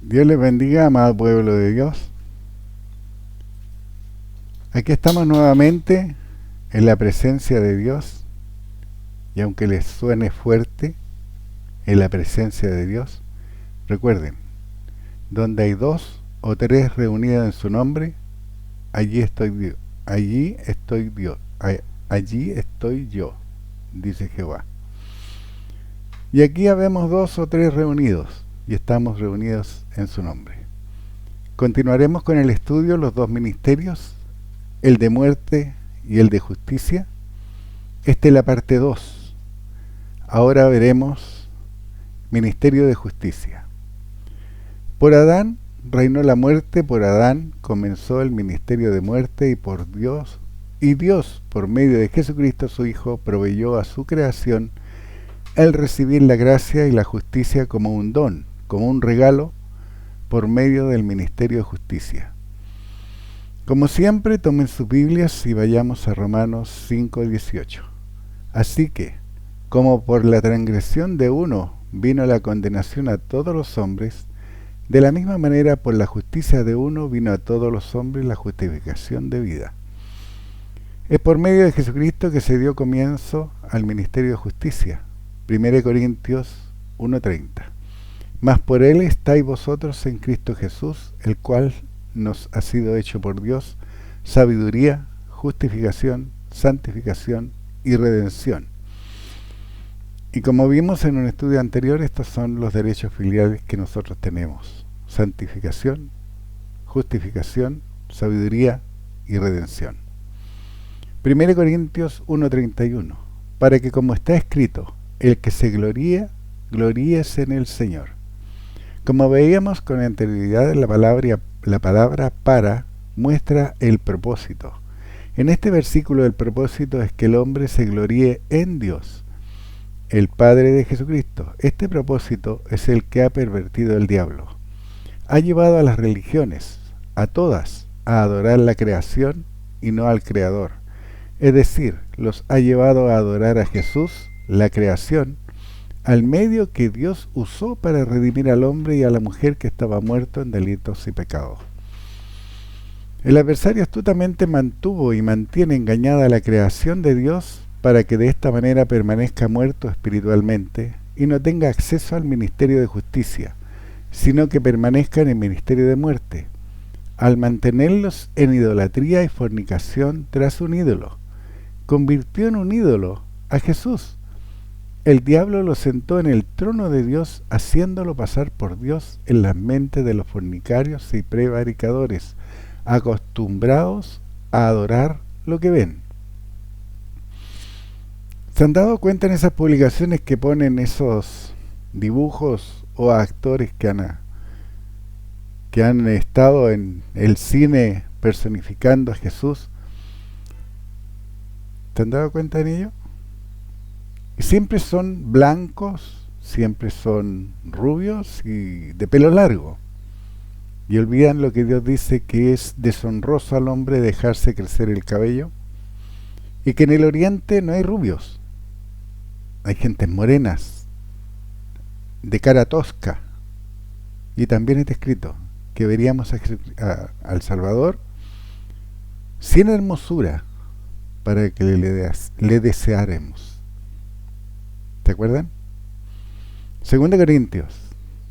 Dios les bendiga, amado pueblo de Dios. Aquí estamos nuevamente en la presencia de Dios, y aunque les suene fuerte, en la presencia de Dios, recuerden, donde hay dos o tres reunidas en su nombre, allí estoy Dios. Allí estoy Dios. Allí estoy yo, dice Jehová. Y aquí habemos dos o tres reunidos, y estamos reunidos en su nombre. Continuaremos con el estudio los dos ministerios, el de muerte y el de justicia. Esta es la parte 2. Ahora veremos ministerio de justicia. Por Adán reinó la muerte, por Adán comenzó el ministerio de muerte, y Dios, por medio de Jesucristo su Hijo, proveyó a su creación el recibir la gracia y la justicia como un don, como un regalo, por medio del ministerio de justicia. Como siempre, tomen sus Biblias y vayamos a Romanos 5:18. Así que, como por la transgresión de uno vino la condenación a todos los hombres, de la misma manera por la justicia de uno vino a todos los hombres la justificación de vida. Es por medio de Jesucristo que se dio comienzo al ministerio de justicia. 1 Corintios 1:30. Mas por él estáis vosotros en Cristo Jesús, el cual nos ha sido hecho por Dios sabiduría, justificación, santificación y redención. Y como vimos en un estudio anterior, estos son los derechos filiales que nosotros tenemos: santificación, justificación, sabiduría y redención. 1 Corintios 1:31. Para que, como está escrito, el que se gloría, gloríese en el Señor. Como veíamos con anterioridad, la palabra para muestra el propósito. En este versículo el propósito es que el hombre se gloríe en Dios, el Padre de Jesucristo. Este propósito es el que ha pervertido el diablo. Ha llevado a las religiones, a todas, a adorar la creación y no al Creador. Es decir, los ha llevado a adorar a Jesús, la creación, al medio que Dios usó para redimir al hombre y a la mujer que estaba muerto en delitos y pecados. El adversario astutamente mantuvo y mantiene engañada a la creación de Dios para que de esta manera permanezca muerto espiritualmente y no tenga acceso al ministerio de justicia, sino que permanezca en el ministerio de muerte, al mantenerlos en idolatría y fornicación tras un ídolo. Convirtió en un ídolo a Jesús. El diablo lo sentó en el trono de Dios, haciéndolo pasar por Dios en las mentes de los fornicarios y prevaricadores, acostumbrados a adorar lo que ven. ¿Se han dado cuenta en esas publicaciones que ponen esos dibujos o actores que han estado en el cine personificando a Jesús? ¿Se han dado cuenta en ello? Y siempre son blancos, siempre son rubios y de pelo largo. Y olvidan lo que Dios dice, que es deshonroso al hombre dejarse crecer el cabello, y que en el oriente no hay rubios, hay gentes morenas, de cara tosca. Y también está escrito que veríamos al Salvador sin hermosura, para que le deseáremos. ¿Se acuerdan? 2 Corintios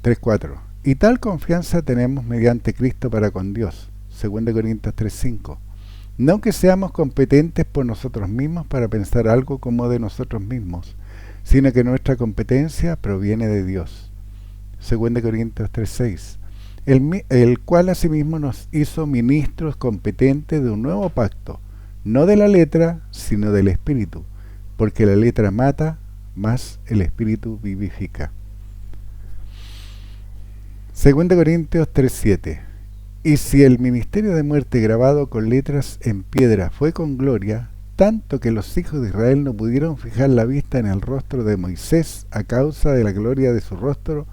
3:4. Y tal confianza tenemos mediante Cristo para con Dios. 2 Corintios 3:5. No que seamos competentes por nosotros mismos para pensar algo como de nosotros mismos, sino que nuestra competencia proviene de Dios. 2 Corintios 3:6. El cual asimismo nos hizo ministros competentes de un nuevo pacto, no de la letra, sino del Espíritu, porque la letra mata, mas el Espíritu vivifica. 2 Corintios 3:7. Y si el ministerio de muerte grabado con letras en piedra fue con gloria, tanto que los hijos de Israel no pudieron fijar la vista en el rostro de Moisés a causa de la gloria de su rostro,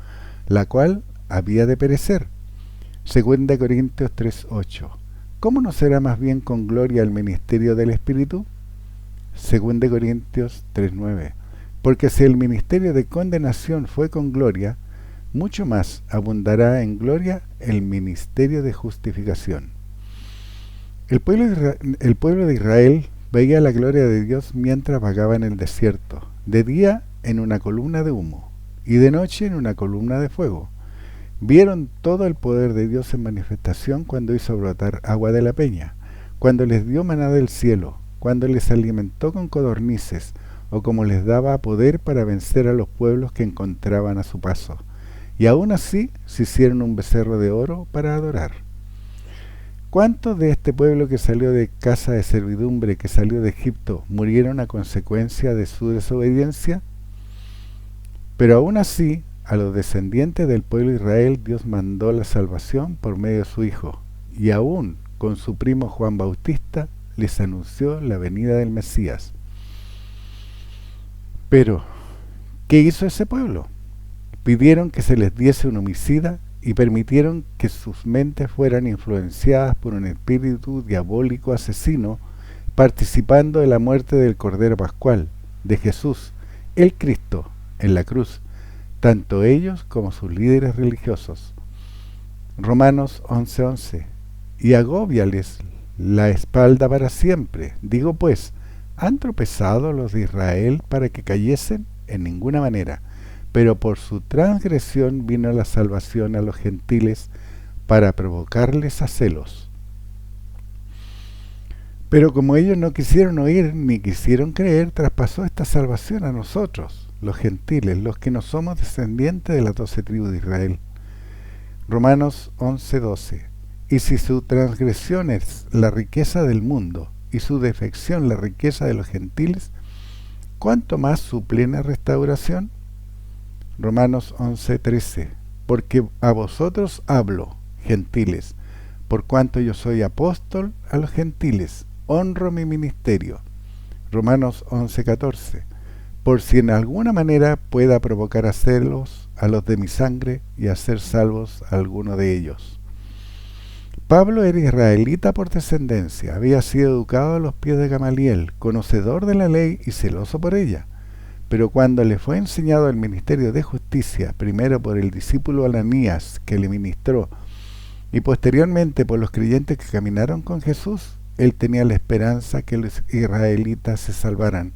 la cual había de perecer. 2 Corintios 3:8. ¿Cómo no será más bien con gloria el ministerio del Espíritu? 2 Corintios 3:9. Porque si el ministerio de condenación fue con gloria, mucho más abundará en gloria el ministerio de justificación. El pueblo de Israel veía la gloria de Dios mientras vagaba en el desierto, de día en una columna de humo y de noche en una columna de fuego. Vieron todo el poder de Dios en manifestación cuando hizo brotar agua de la peña, cuando les dio maná del cielo, cuando les alimentó con codornices, o como les daba poder para vencer a los pueblos que encontraban a su paso. Y aún así se hicieron un becerro de oro para adorar. ¿Cuántos de este pueblo que salió de casa de servidumbre, que salió de Egipto, murieron a consecuencia de su desobediencia? Pero aún así, a los descendientes del pueblo de Israel Dios mandó la salvación por medio de su Hijo, y aún con su primo Juan Bautista les anunció la venida del Mesías. Pero, ¿qué hizo ese pueblo? Pidieron que se les diese un homicida y permitieron que sus mentes fueran influenciadas por un espíritu diabólico asesino, participando de la muerte del Cordero Pascual, de Jesús, el Cristo, en la cruz, tanto ellos como sus líderes religiosos. Romanos 11:11. Y agóbiales la espalda para siempre. Digo pues, ¿han tropezado los de Israel para que cayesen? En ninguna manera. Pero por su transgresión vino la salvación a los gentiles para provocarles a celos. Pero como ellos no quisieron oír ni quisieron creer, traspasó esta salvación a nosotros, los gentiles, los que no somos descendientes de las 12 tribus de Israel. Romanos 11:12. Y si su transgresión es la riqueza del mundo, y su defección la riqueza de los gentiles, ¿cuánto más su plena restauración? Romanos 11:13. Porque a vosotros hablo, gentiles, por cuanto yo soy apóstol a los gentiles, honro mi ministerio. Romanos 11:14. Por si en alguna manera pueda provocar a celos a los de mi sangre y hacer salvos a alguno de ellos. Pablo era israelita por descendencia, había sido educado a los pies de Gamaliel, conocedor de la ley y celoso por ella. Pero cuando le fue enseñado el ministerio de justicia, primero por el discípulo Ananías, que le ministró, y posteriormente por los creyentes que caminaron con Jesús, él tenía la esperanza que los israelitas se salvaran.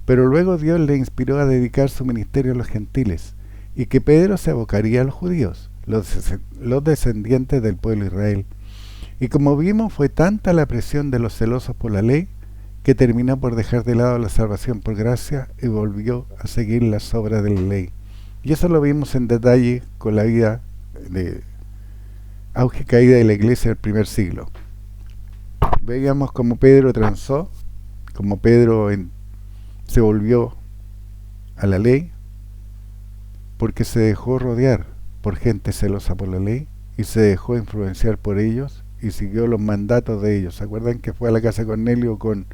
Pero luego Dios le inspiró a dedicar su ministerio a los gentiles, y que Pedro se abocaría a los judíos, los descendientes del pueblo de Israel. Y como vimos, fue tanta la presión de los celosos por la ley, que terminó por dejar de lado la salvación por gracia y volvió a seguir las obras de la ley. Y eso lo vimos en detalle con la vida de auge y caída de la iglesia del primer siglo. Veíamos cómo Pedro transó, cómo Pedro se volvió a la ley, porque se dejó rodear por gente celosa por la ley y se dejó influenciar por ellos y siguió los mandatos de ellos. ¿Se acuerdan que fue a la casa de Cornelio con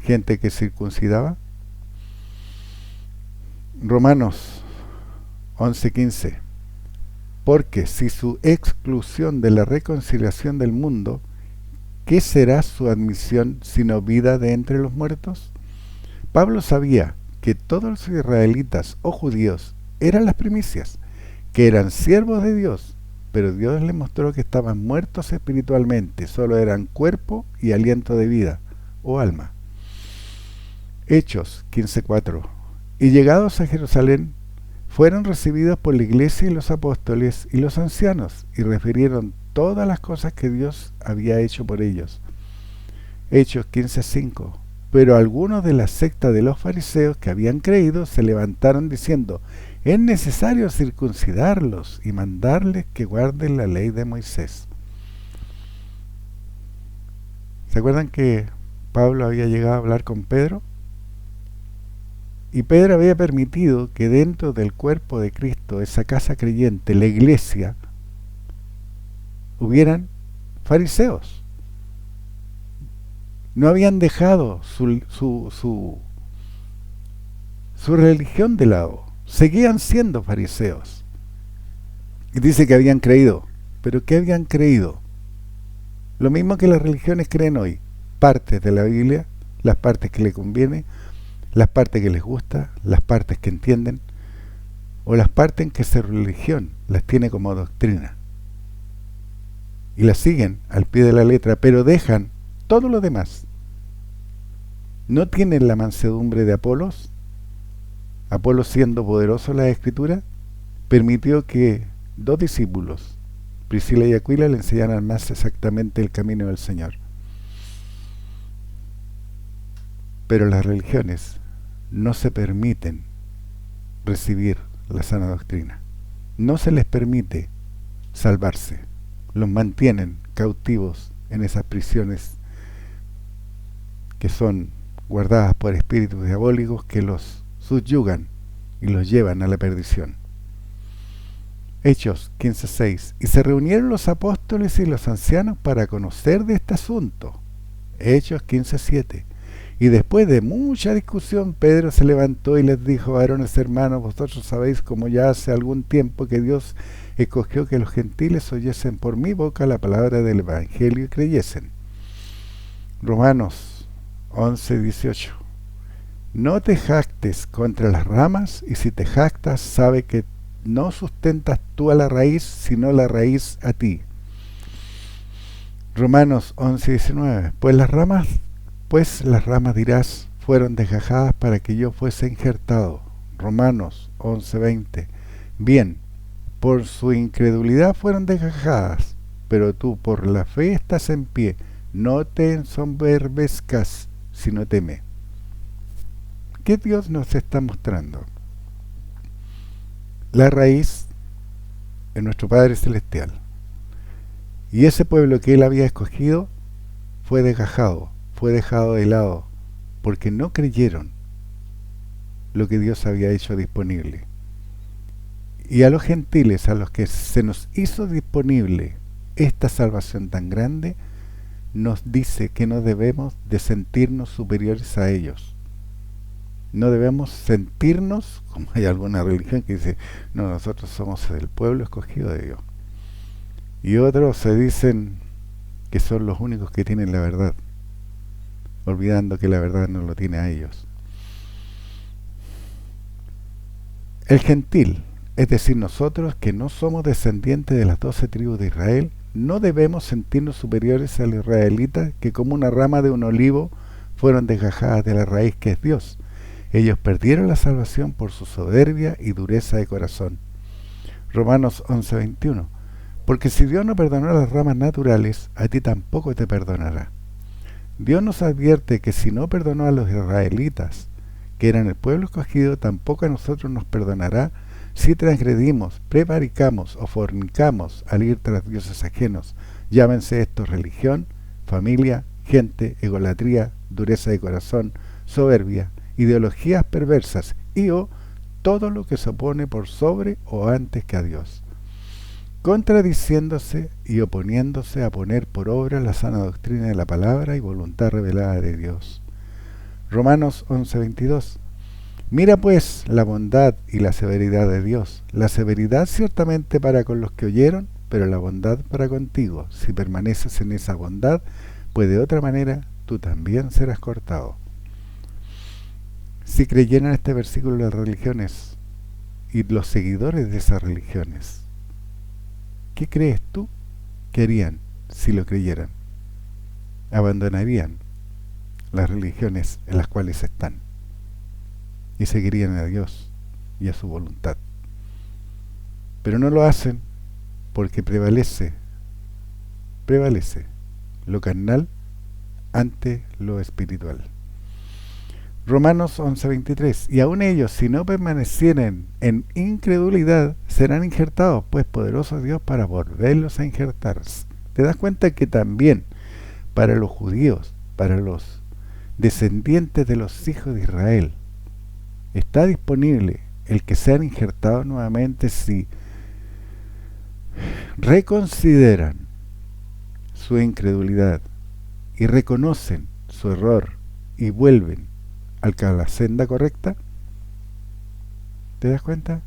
gente que circuncidaba? Romanos 11:15. Porque si su exclusión de la reconciliación del mundo, ¿qué será su admisión sino vida de entre los muertos? Pablo sabía que todos los israelitas o judíos eran las primicias, que eran siervos de Dios, pero Dios les mostró que estaban muertos espiritualmente, solo eran cuerpo y aliento de vida, o alma. Hechos 15:4. Y llegados a Jerusalén, fueron recibidos por la iglesia y los apóstoles y los ancianos, y refirieron todas las cosas que Dios había hecho por ellos. Hechos 15:5. Pero algunos de la secta de los fariseos que habían creído se levantaron diciendo: es necesario circuncidarlos y mandarles que guarden la ley de Moisés. ¿Se acuerdan que Pablo había llegado a hablar con Pedro? Y Pedro había permitido que dentro del cuerpo de Cristo, esa casa creyente, la iglesia, hubieran fariseos. No habían dejado su religión de lado. Seguían siendo fariseos. Y dice que habían creído. ¿Pero qué habían creído? Lo mismo que las religiones creen hoy. Partes de la Biblia, las partes que les conviene, las partes que les gusta, las partes que entienden. o las partes en que su religión las tiene como doctrina, y las siguen al pie de la letra, pero dejan todo lo demás. ¿No tienen la mansedumbre de Apolos? Apolos, siendo poderoso en la Escritura, permitió que 2 discípulos, Priscila y Aquila, le enseñaran más exactamente el camino del Señor. Pero las religiones no se permiten recibir la sana doctrina. No se les permite salvarse. Los mantienen cautivos en esas prisiones que son guardadas por espíritus diabólicos que los subyugan y los llevan a la perdición. Hechos 15:6. Y se reunieron los apóstoles y los ancianos para conocer de este asunto. Hechos 15:7. Y después de mucha discusión, Pedro se levantó y les dijo: varones hermanos, vosotros sabéis como ya hace algún tiempo que Dios escogió que los gentiles oyesen por mi boca la palabra del evangelio y creyesen. Romanos 11:18. No te jactes contra las ramas, y si te jactas, sabe que no sustentas tú a la raíz, sino la raíz a ti. Romanos 11:19. Pues las ramas dirás, fueron desgajadas para que yo fuese injertado. Romanos 11:20. Bien, por su incredulidad fueron desgajadas, pero tú por la fe estás en pie. No te ensoberbezcas, sino teme. ¿Qué Dios nos está mostrando? La raíz es nuestro Padre Celestial. Y ese pueblo que Él había escogido fue desgajado, fue dejado de lado, porque no creyeron lo que Dios había hecho disponible. Y a los gentiles, a los que se nos hizo disponible esta salvación tan grande, nos dice que no debemos de sentirnos superiores a ellos. No debemos sentirnos, como hay alguna religión que dice, no, nosotros somos el pueblo escogido de Dios. Y otros se dicen que son los únicos que tienen la verdad, olvidando que la verdad no lo tiene a ellos. El gentil, es decir, nosotros que no somos descendientes de las 12 tribus de Israel, no debemos sentirnos superiores a los israelitas que como una rama de un olivo fueron desgajadas de la raíz que es Dios. Ellos perdieron la salvación por su soberbia y dureza de corazón. Romanos 11:21. Porque si Dios no perdonó a las ramas naturales, a ti tampoco te perdonará. Dios nos advierte que si no perdonó a los israelitas, que eran el pueblo escogido, tampoco a nosotros nos perdonará si transgredimos, prevaricamos o fornicamos al ir tras dioses ajenos. Llámense esto religión, familia, gente, egolatría, dureza de corazón, soberbia, ideologías perversas y o todo lo que se opone por sobre o antes que a Dios, contradiciéndose y oponiéndose a poner por obra la sana doctrina de la palabra y voluntad revelada de Dios. Romanos 11:22. Mira pues la bondad y la severidad de Dios, la severidad ciertamente para con los que oyeron, pero la bondad para contigo, si permaneces en esa bondad, pues de otra manera tú también serás cortado. Si creyeran este versículo las religiones y los seguidores de esas religiones, ¿qué crees tú que harían si lo creyeran? Abandonarían las religiones en las cuales están y seguirían a Dios y a su voluntad. Pero no lo hacen porque prevalece lo carnal ante lo espiritual. Romanos 11:23. Y aun ellos, si no permanecieren en incredulidad, serán injertados, pues poderoso es Dios para volverlos a injertar. ¿Te das cuenta que también para los judíos, para los descendientes de los hijos de Israel, está disponible el que sean injertados nuevamente si reconsideran su incredulidad y reconocen su error y vuelven a la senda correcta? ¿Te das cuenta?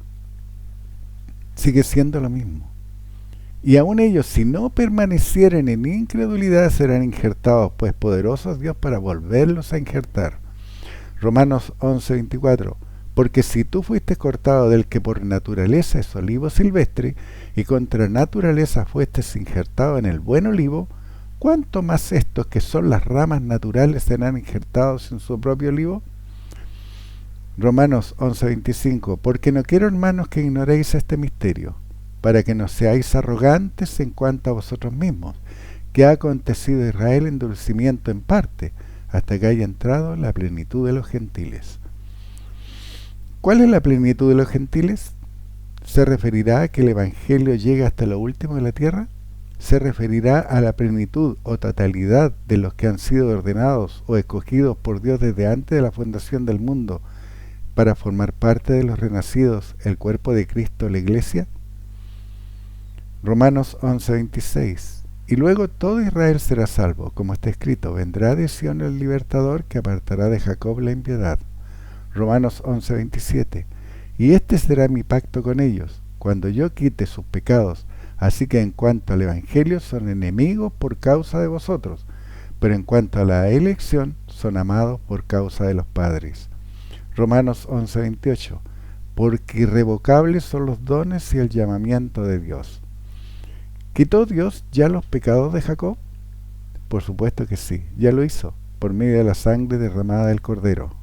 Sigue siendo lo mismo. Y aun ellos, si no permanecieren en incredulidad, serán injertados, pues poderoso es Dios para volverlos a injertar. Romanos 11:24. Porque si tú fuiste cortado del que por naturaleza es olivo silvestre, y contra naturaleza fuestes injertado en el buen olivo, ¿cuánto más estos que son las ramas naturales serán injertados en su propio olivo? Romanos 11:25. Porque no quiero, hermanos, que ignoréis este misterio, para que no seáis arrogantes en cuanto a vosotros mismos, que ha acontecido a Israel endurecimiento en parte, hasta que haya entrado la plenitud de los gentiles. ¿Cuál es la plenitud de los gentiles? ¿Se referirá a que el Evangelio llegue hasta lo último de la tierra? ¿Se referirá a la plenitud o totalidad de los que han sido ordenados o escogidos por Dios desde antes de la fundación del mundo para formar parte de los renacidos, el cuerpo de Cristo, la Iglesia? Romanos 11:26. Y luego todo Israel será salvo, como está escrito: vendrá de Sión el libertador que apartará de Jacob la impiedad. Romanos 11:27. Y este será mi pacto con ellos, cuando yo quite sus pecados. Así que en cuanto al Evangelio son enemigos por causa de vosotros, pero en cuanto a la elección son amados por causa de los padres. Romanos 11:28. Porque irrevocables son los dones y el llamamiento de Dios. ¿Quitó Dios ya los pecados de Jacob? Por supuesto que sí, ya lo hizo, por medio de la sangre derramada del Cordero.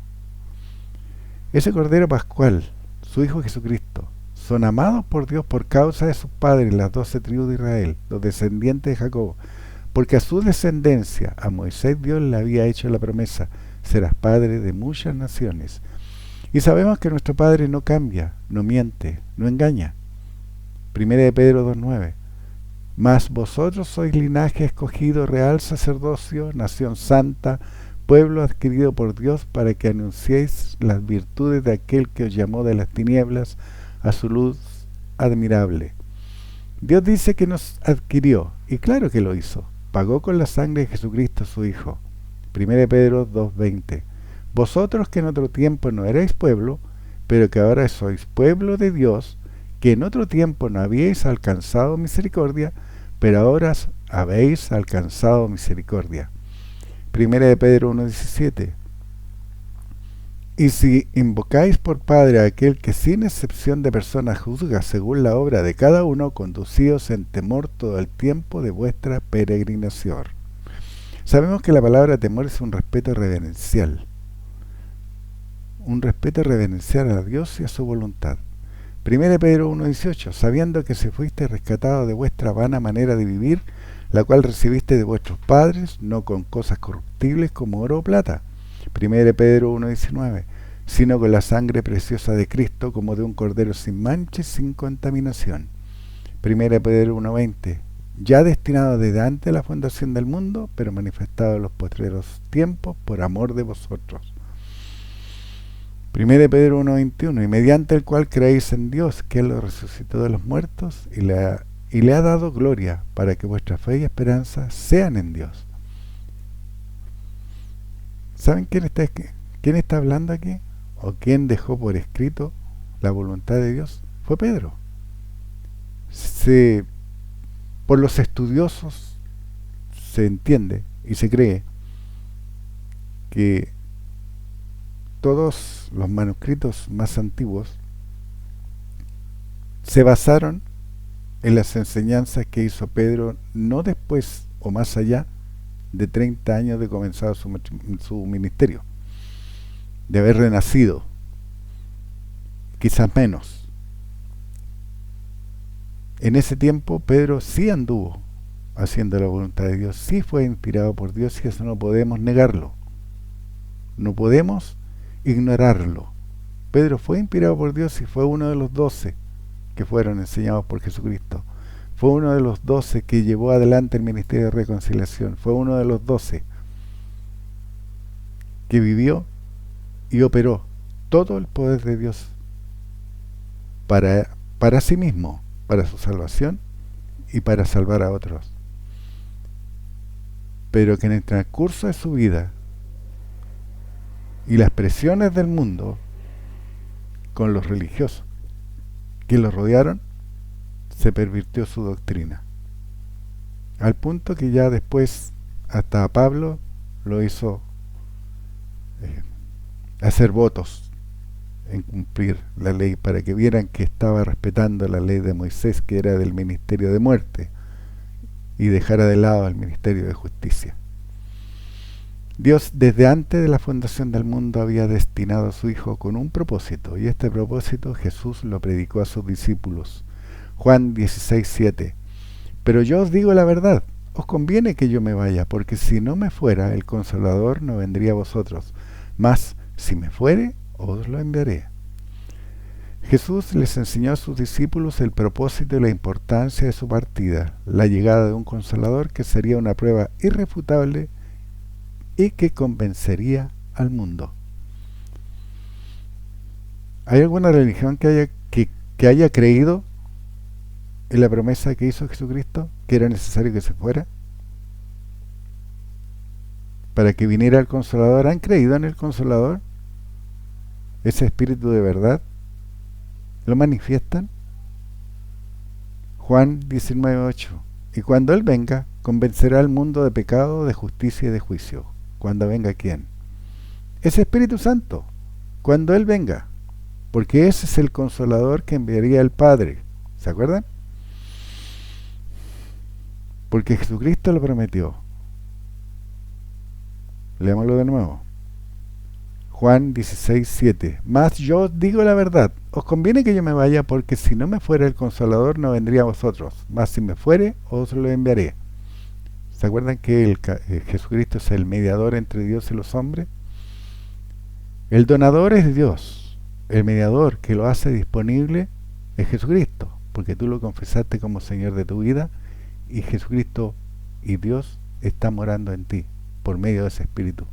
Ese Cordero Pascual, su Hijo Jesucristo, son amados por Dios por causa de sus padres, las 12 tribus de Israel, los descendientes de Jacob, porque a su descendencia, a Moisés Dios le había hecho la promesa: serás padre de muchas naciones. Y sabemos que nuestro Padre no cambia, no miente, no engaña. Primera de Pedro 2:9. Mas vosotros sois linaje escogido, real sacerdocio, nación santa, pueblo adquirido por Dios, para que anunciéis las virtudes de aquel que os llamó de las tinieblas a su luz admirable. Dios dice que nos adquirió, y claro que lo hizo. Pagó con la sangre de Jesucristo su Hijo. 1 Pedro 2:20. Vosotros que en otro tiempo no erais pueblo, pero que ahora sois pueblo de Dios, que en otro tiempo no habíais alcanzado misericordia, pero ahora habéis alcanzado misericordia. 1 Pedro 1:17. Y si invocáis por Padre a aquel que sin excepción de personas juzga según la obra de cada uno, conducíos en temor todo el tiempo de vuestra peregrinación. Sabemos que la palabra temor es un respeto reverencial a Dios y a su voluntad. 1 Pedro 1:18. Sabiendo que se fuiste rescatado de vuestra vana manera de vivir, la cual recibiste de vuestros padres, no con cosas corruptibles como oro o plata. 1 Pedro 1:19. Sino con la sangre preciosa de Cristo, como de un cordero sin mancha y sin contaminación. 1 Pedro 1:20. Ya destinado desde antes de la fundación del mundo, pero manifestado en los postreros tiempos por amor de vosotros. 1 Pedro 1:21. Y mediante el cual creéis en Dios, que Él lo resucitó de los muertos y le ha dado gloria, para que vuestra fe y esperanza sean en Dios. ¿Saben quién está hablando aquí? ¿O quién dejó por escrito la voluntad de Dios? Fue Pedro. Por los estudiosos se entiende y se cree que todos los manuscritos más antiguos se basaron en las enseñanzas que hizo Pedro, no después o más allá de 30 años de comenzado su ministerio, de haber renacido, quizás menos. En ese tiempo Pedro sí anduvo haciendo la voluntad de Dios, sí fue inspirado por Dios, y eso no podemos negarlo, no podemos ignorarlo. Pedro fue inspirado por Dios y fue uno de los 12 que fueron enseñados por Jesucristo. Fue uno de los 12 que llevó adelante el ministerio de reconciliación. Fue uno de los 12 que vivió y operó todo el poder de Dios para sí mismo, para su salvación y para salvar a otros. Pero que en el transcurso de su vida y las presiones del mundo con los religiosos que lo rodearon, se pervirtió su doctrina, al punto que ya después hasta a Pablo lo hizo hacer votos en cumplir la ley, para que vieran que estaba respetando la ley de Moisés, que era del ministerio de muerte, y dejara de lado el ministerio de justicia. Dios desde antes de la fundación del mundo había destinado a su Hijo con un propósito, y este propósito Jesús lo predicó a sus discípulos. Juan 16:7. Pero yo os digo la verdad, os conviene que yo me vaya, porque si no me fuera, el Consolador no vendría a vosotros, mas si me fuere, os lo enviaré. Jesús les enseñó a sus discípulos el propósito y la importancia de su partida, la llegada de un Consolador que sería una prueba irrefutable y que convencería al mundo. ¿Hay alguna religión que haya creído en la promesa que hizo Jesucristo, que era necesario que se fuera para que viniera el Consolador? ¿Han creído en el Consolador? ¿Ese Espíritu de verdad? ¿Lo manifiestan? Juan 19:8. Y cuando Él venga, convencerá al mundo de pecado, de justicia y de juicio. ¿Cuando venga quién? Ese Espíritu Santo. Cuando Él venga. Porque ese es el Consolador que enviaría el Padre. ¿Se acuerdan? Porque Jesucristo lo prometió. Leámoslo de nuevo. Juan 16:7. Mas yo os digo la verdad, os conviene que yo me vaya, porque si no me fuera el Consolador no vendría a vosotros, mas si me fuere os lo enviaré. ¿Se acuerdan que Jesucristo es el mediador entre Dios y los hombres? El donador es Dios, el mediador que lo hace disponible es Jesucristo, porque tú lo confesaste como Señor de tu vida, y Jesucristo y Dios están morando en ti por medio de ese Espíritu.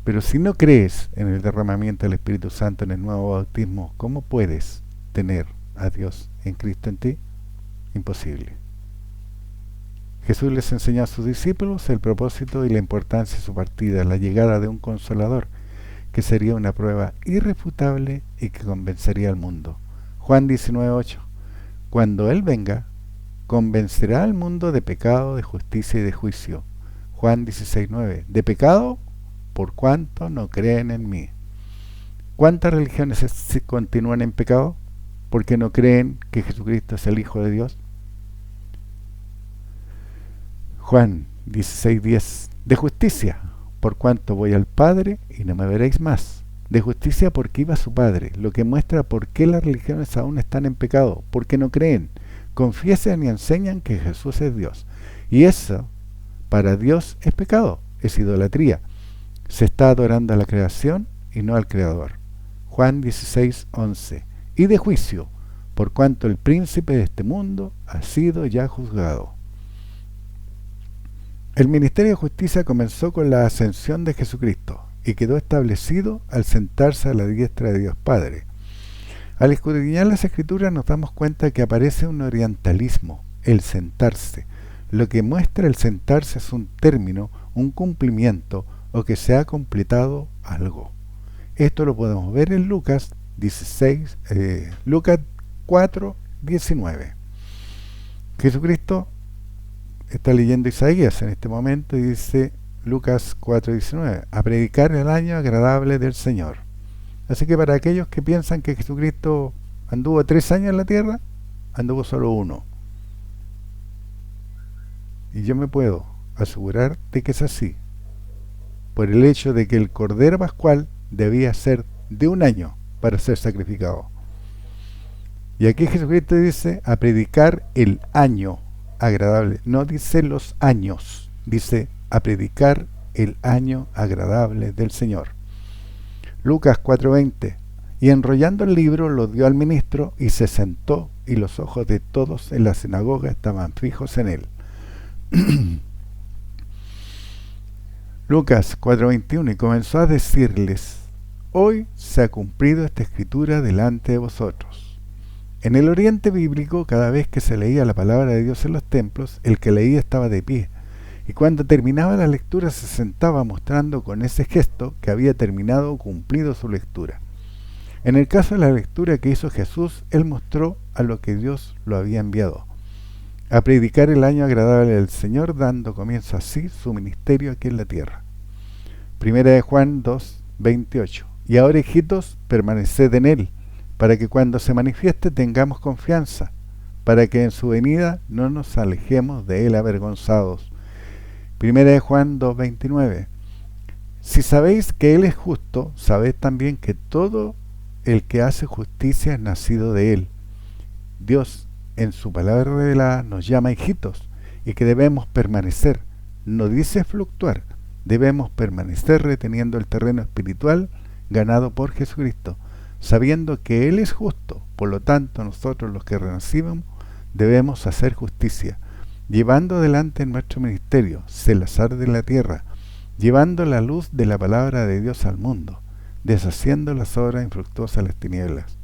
Pero si no crees en el derramamiento del Espíritu Santo, en el nuevo bautismo, ¿cómo puedes tener a Dios en Cristo en ti? Imposible. Jesús les enseñó a sus discípulos el propósito y la importancia de su partida, la llegada de un Consolador, que sería una prueba irrefutable y que convencería al mundo. Juan 19:8. Cuando Él venga, convencerá al mundo de pecado, de justicia y de juicio. Juan 16:9. De pecado, por cuanto no creen en mí. ¿Cuántas religiones continúan en pecado? Porque no creen que Jesucristo es el Hijo de Dios. Juan 16:10. De justicia, por cuanto voy al Padre y no me veréis más. De justicia porque iba su Padre, lo que muestra por qué las religiones aún están en pecado, porque no creen, confiesen y enseñan que Jesús es Dios. Y eso, para Dios, es pecado, es idolatría. Se está adorando a la creación y no al Creador. Juan 16:11. Y de juicio, por cuanto el príncipe de este mundo ha sido ya juzgado. El ministerio de justicia comenzó con la ascensión de Jesucristo y quedó establecido al sentarse a la diestra de Dios Padre. Al escudriñar las Escrituras nos damos cuenta que aparece un orientalismo, el sentarse. Lo que muestra el sentarse es un término, un cumplimiento, o que se ha completado algo. Esto lo podemos ver en Lucas 4:19. Jesucristo está leyendo Isaías en este momento y dice Lucas 4:19, a predicar el año agradable del Señor. Así que para aquellos que piensan que Jesucristo anduvo 3 años en la tierra, anduvo solo 1. Y yo me puedo asegurar de que es así, por el hecho de que el Cordero Pascual debía ser de 1 año para ser sacrificado. Y aquí Jesucristo dice a predicar el año agradable, no dice los años, dice a predicar el año agradable del Señor. Lucas 4:20. Y enrollando el libro lo dio al ministro y se sentó, y los ojos de todos en la sinagoga estaban fijos en él. Lucas 4:21. Y comenzó a decirles, hoy se ha cumplido esta escritura delante de vosotros. En el oriente bíblico, cada vez que se leía la palabra de Dios en los templos, el que leía estaba de pie, y cuando terminaba la lectura se sentaba, mostrando con ese gesto que había terminado o cumplido su lectura. En el caso de la lectura que hizo Jesús, Él mostró a lo que Dios lo había enviado, a predicar el año agradable del Señor, dando comienzo así su ministerio aquí en la tierra. Primera de Juan 2:28. Y ahora, hijitos, permaneced en él, para que cuando se manifieste tengamos confianza, para que en su venida no nos alejemos de él avergonzados. Primera de Juan 2:29. Si sabéis que él es justo, sabed también que todo el que hace justicia es nacido de él. Dios, en su palabra revelada, nos llama hijitos, y que debemos permanecer, no dice fluctuar, debemos permanecer reteniendo el terreno espiritual ganado por Jesucristo, sabiendo que él es justo. Por lo tanto, nosotros los que renacimos debemos hacer justicia, llevando adelante en nuestro ministerio, el azar de la tierra, llevando la luz de la palabra de Dios al mundo, deshaciendo las obras infructuosas de las tinieblas.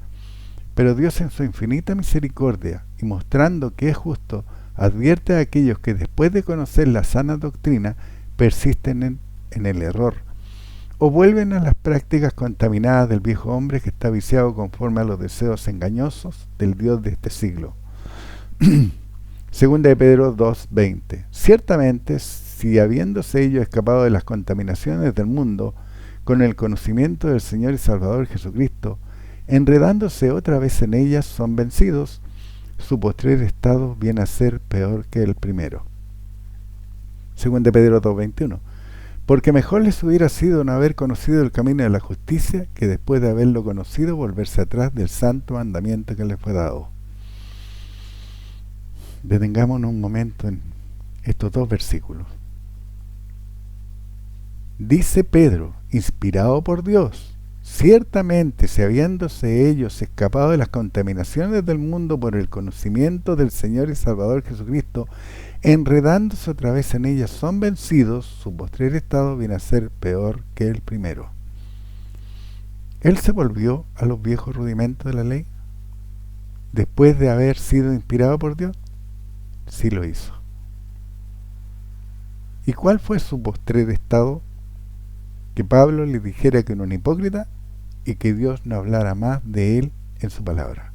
Pero Dios, en su infinita misericordia y mostrando que es justo, advierte a aquellos que después de conocer la sana doctrina persisten en el error, o vuelven a las prácticas contaminadas del viejo hombre que está viciado conforme a los deseos engañosos del Dios de este siglo. Segunda de Pedro 2:20. Ciertamente, si habiéndose ellos escapado de las contaminaciones del mundo con el conocimiento del Señor y Salvador Jesucristo, enredándose otra vez en ellas, son vencidos, su postrer estado viene a ser peor que el primero. Segunda de Pedro 2:21. Porque mejor les hubiera sido no haber conocido el camino de la justicia, que después de haberlo conocido volverse atrás del santo mandamiento que les fue dado. Detengámonos un momento en estos dos versículos. Dice Pedro, inspirado por Dios, ciertamente, si habiéndose ellos escapado de las contaminaciones del mundo por el conocimiento del Señor y Salvador Jesucristo, enredándose otra vez en ellas, son vencidos, su postrer estado viene a ser peor que el primero. ¿Él se volvió a los viejos rudimentos de la ley después de haber sido inspirado por Dios? Sí lo hizo. ¿Y cuál fue su postrer estado? Que Pablo le dijera que era un hipócrita y que Dios no hablara más de él en su palabra.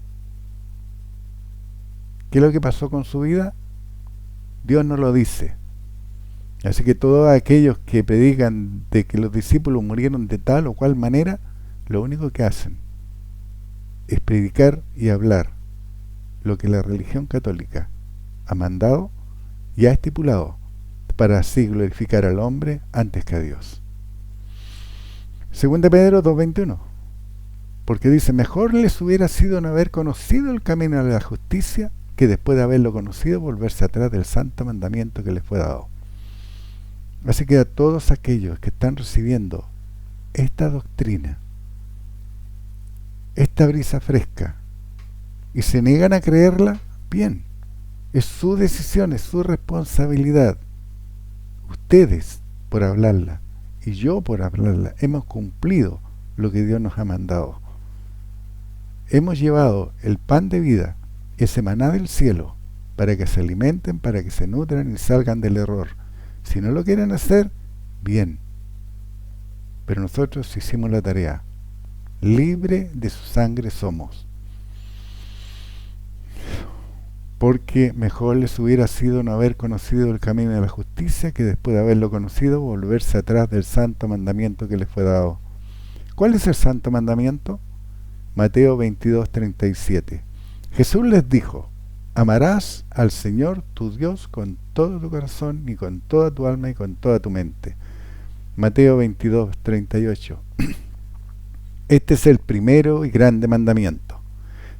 ¿Qué es lo que pasó con su vida? Dios no lo dice. Así que todos aquellos que predican de que los discípulos murieron de tal o cual manera, lo único que hacen es predicar y hablar lo que la religión católica ha mandado y ha estipulado para así glorificar al hombre antes que a Dios. Segunda Pedro 2:21, porque dice, mejor les hubiera sido no haber conocido el camino de la justicia, que después de haberlo conocido volverse atrás del santo mandamiento que les fue dado. Así que a todos aquellos que están recibiendo esta doctrina, esta brisa fresca, y se niegan a creerla, bien, es su decisión, es su responsabilidad. Ustedes por hablarla y yo por hablarla hemos cumplido lo que Dios nos ha mandado. Hemos llevado el pan de vida, ese maná del cielo, para que se alimenten, para que se nutran y salgan del error. Si no lo quieren hacer, bien, pero nosotros hicimos la tarea. Libre de su sangre somos. Porque mejor les hubiera sido no haber conocido el camino de la justicia, que después de haberlo conocido volverse atrás del santo mandamiento que les fue dado. ¿Cuál es el santo mandamiento? Mateo 22:37. Jesús les dijo, amarás al Señor tu Dios con todo tu corazón y con toda tu alma y con toda tu mente. Mateo 22:38. Este es el primero y grande mandamiento.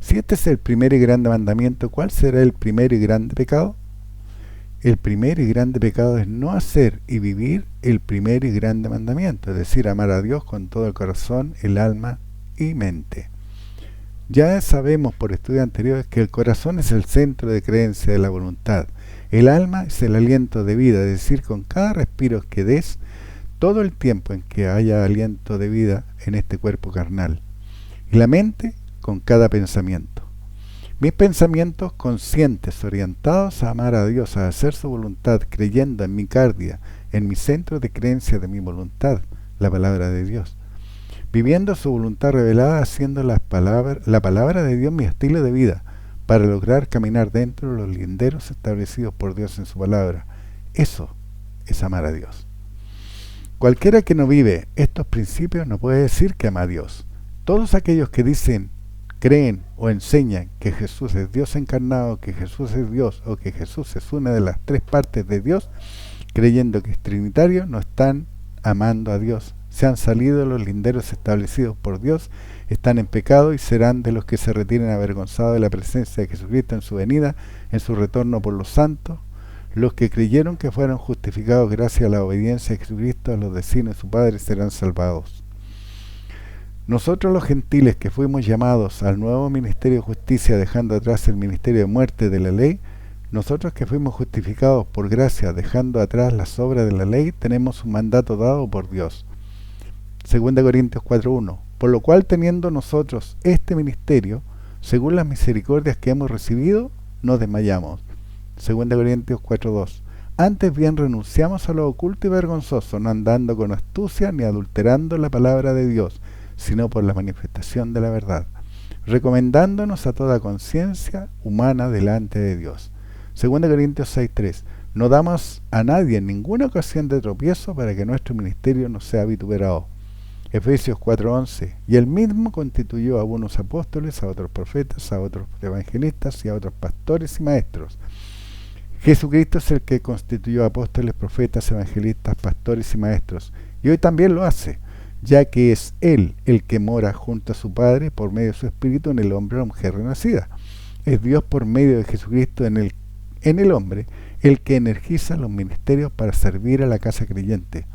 Si este es el primer y grande mandamiento, ¿cuál será el primer y grande pecado? El primer y grande pecado es no hacer y vivir el primer y grande mandamiento, es decir, amar a Dios con todo el corazón, el alma y mente. Ya sabemos por estudios anteriores que el corazón es el centro de creencia de la voluntad. El alma es el aliento de vida, es decir, con cada respiro que des, todo el tiempo en que haya aliento de vida en este cuerpo carnal. Y la mente con cada pensamiento. Mis pensamientos conscientes, orientados a amar a Dios, a hacer su voluntad, creyendo en mi cardia, en mi centro de creencia de mi voluntad, la palabra de Dios. Viviendo su voluntad revelada, haciendo la palabra de Dios mi estilo de vida, para lograr caminar dentro de los linderos establecidos por Dios en su palabra. Eso es amar a Dios. Cualquiera que no vive estos principios no puede decir que ama a Dios. Todos aquellos que dicen, creen o enseñan que Jesús es Dios encarnado, que Jesús es Dios o que Jesús es una de las tres partes de Dios, creyendo que es trinitario, no están amando a Dios. Se han salido de los linderos establecidos por Dios, están en pecado y serán de los que se retiren avergonzados de la presencia de Jesucristo en su venida, en su retorno por los santos. Los que creyeron que fueron justificados gracias a la obediencia de Jesucristo a los designios de su Padre serán salvados. Nosotros los gentiles que fuimos llamados al nuevo ministerio de justicia dejando atrás el ministerio de muerte de la ley, nosotros que fuimos justificados por gracia dejando atrás las obras de la ley, tenemos un mandato dado por Dios. 2 Corintios 4:1. Por lo cual, teniendo nosotros este ministerio, según las misericordias que hemos recibido, no desmayamos. 2 Corintios 4:2. Antes bien renunciamos a lo oculto y vergonzoso, no andando con astucia ni adulterando la palabra de Dios, sino por la manifestación de la verdad, recomendándonos a toda conciencia humana delante de Dios. 2 Corintios 6:3. No damos a nadie en ninguna ocasión de tropiezo para que nuestro ministerio no sea vituperado. Efesios 4:11. Y él mismo constituyó a unos apóstoles, a otros profetas, a otros evangelistas y a otros pastores y maestros. Jesucristo es el que constituyó apóstoles, profetas, evangelistas, pastores y maestros, y hoy también lo hace, ya que es Él el que mora junto a su Padre por medio de su Espíritu en el hombre o la mujer renacida. Es Dios por medio de Jesucristo en el hombre el que energiza los ministerios para servir a la casa creyente,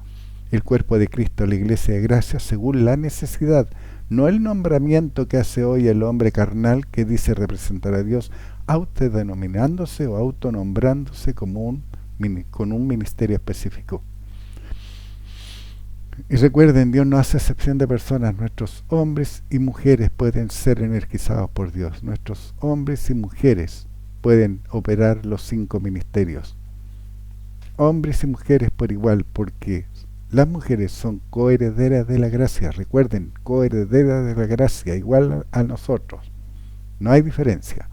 el cuerpo de Cristo, la iglesia de gracia, según la necesidad, no el nombramiento que hace hoy el hombre carnal que dice representar a Dios, autodenominándose o autonombrándose con un ministerio específico. Y recuerden, Dios no hace excepción de personas. Nuestros hombres y mujeres pueden ser energizados por Dios. Nuestros hombres y mujeres pueden operar los 5 ministerios. Hombres y mujeres por igual, porque las mujeres son coherederas de la gracia. Recuerden, coherederas de la gracia, igual a nosotros. No hay diferencia.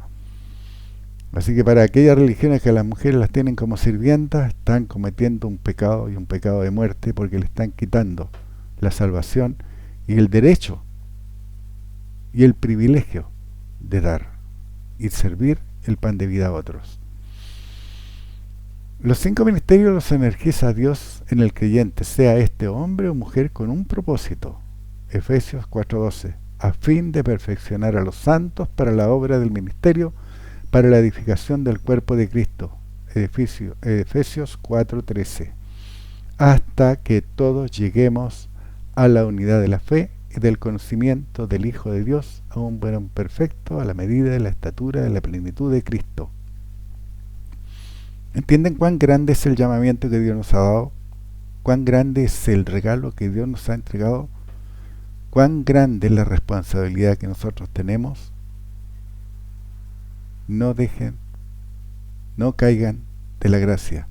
Así que para aquellas religiones que a las mujeres las tienen como sirvientas, están cometiendo un pecado y un pecado de muerte, porque le están quitando la salvación y el derecho y el privilegio de dar y servir el pan de vida a otros. Los 5 ministerios los energiza Dios en el creyente, sea este hombre o mujer, con un propósito. Efesios 4:12, a fin de perfeccionar a los santos para la obra del ministerio, para la edificación del cuerpo de Cristo. Efesios 4:13, hasta que todos lleguemos a la unidad de la fe y del conocimiento del Hijo de Dios, a un varón perfecto, a la medida de la estatura de la plenitud de Cristo. ¿Entienden cuán grande es el llamamiento que Dios nos ha dado? ¿Cuán grande es el regalo que Dios nos ha entregado? ¿Cuán grande es la responsabilidad que nosotros tenemos? No caigan de la gracia,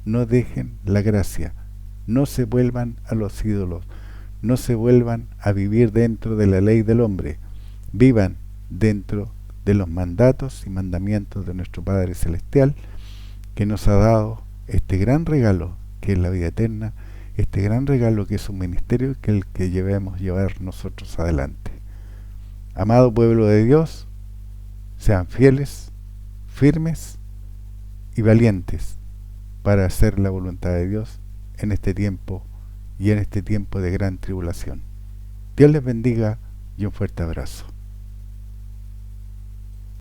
no dejen la gracia, no se vuelvan a los ídolos, no se vuelvan a vivir dentro de la ley del hombre, vivan dentro de los mandatos y mandamientos de nuestro Padre Celestial, que nos ha dado este gran regalo que es la vida eterna, este gran regalo que es un ministerio que el que debemos llevar nosotros adelante. Amado pueblo de Dios, sean fieles, firmes y valientes para hacer la voluntad de Dios en este tiempo y en este tiempo de gran tribulación. Dios les bendiga y un fuerte abrazo.